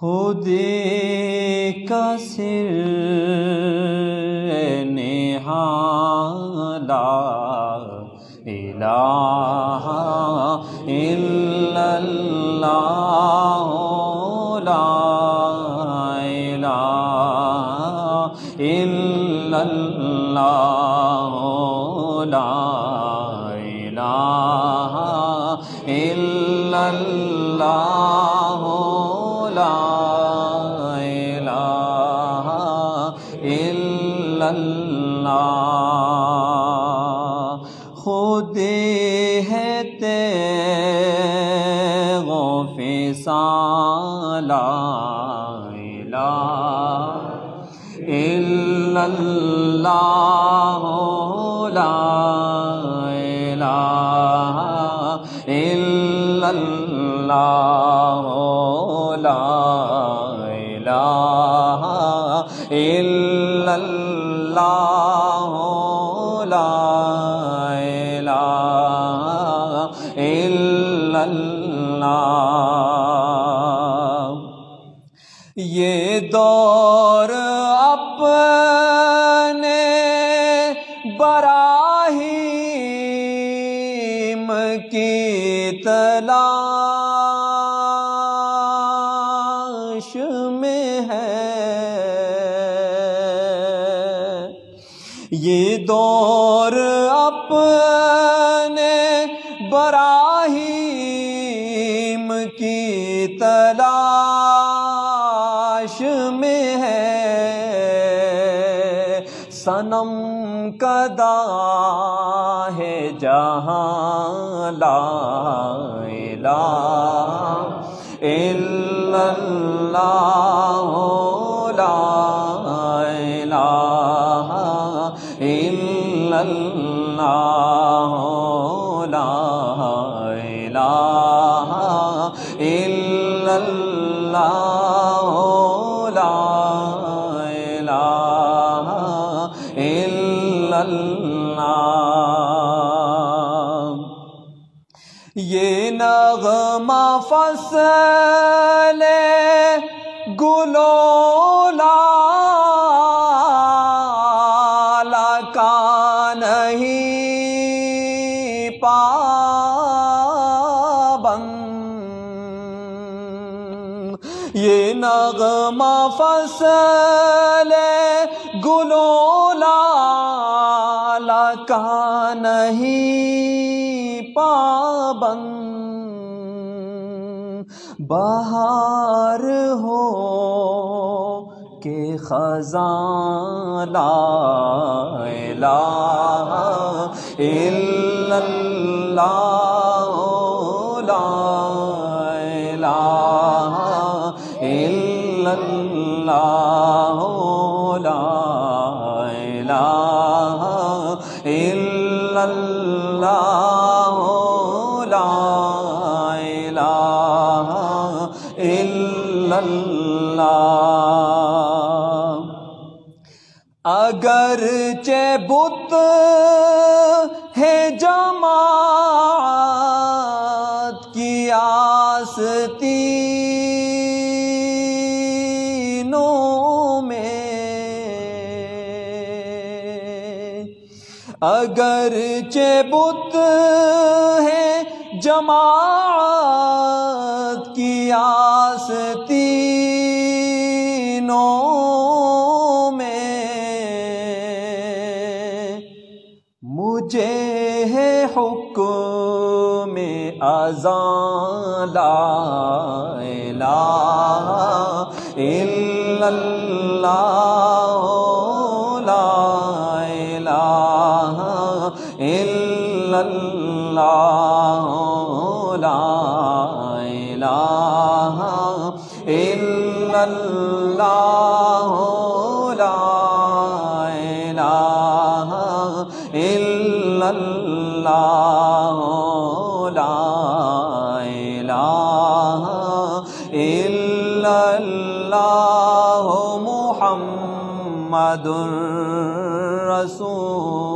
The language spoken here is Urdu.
خودی کا سر نہاں لا الہ الا اللہ لا الہ الا اللہ لا الہ الا اللہ لا الہ الا اللہ خودی ہے تیغ و فصال لا الہ الا اللہ لا الہ الا اللہ لا الہ الا اللہ لا الہ الا اللہ یہ دور اپنے براہیم کی تلاش میں ہے یہ دور اپنے براہیم کی تلاش میں ہے صنم کدا ہے جہاں لا الہ الا اللہ لا الہ الا اللہ لا الہ الا اللہ لا الہ الا اللہ یہ نغمہ فصل گلو لال کا نہیں پابند یہ نغمہ فصل گلو لال کا نہیں پابند بہار ہو کہ خزاں لا الہ الا اللہ لا الہ الا اللہ لا الہ الا اللہ لا الہ الا اللہ اگرچہ بت ہے جماعت کی آستینوں میں اگرچہ بت ہے جماعت کی آستینوں میں مجھے ہے حکم اذان لا الہ الا اللہ لا الہ الا اللہ لا الہ الا اللہ لا الہ الا اللہ لا الہ الا اللہ محمد رسول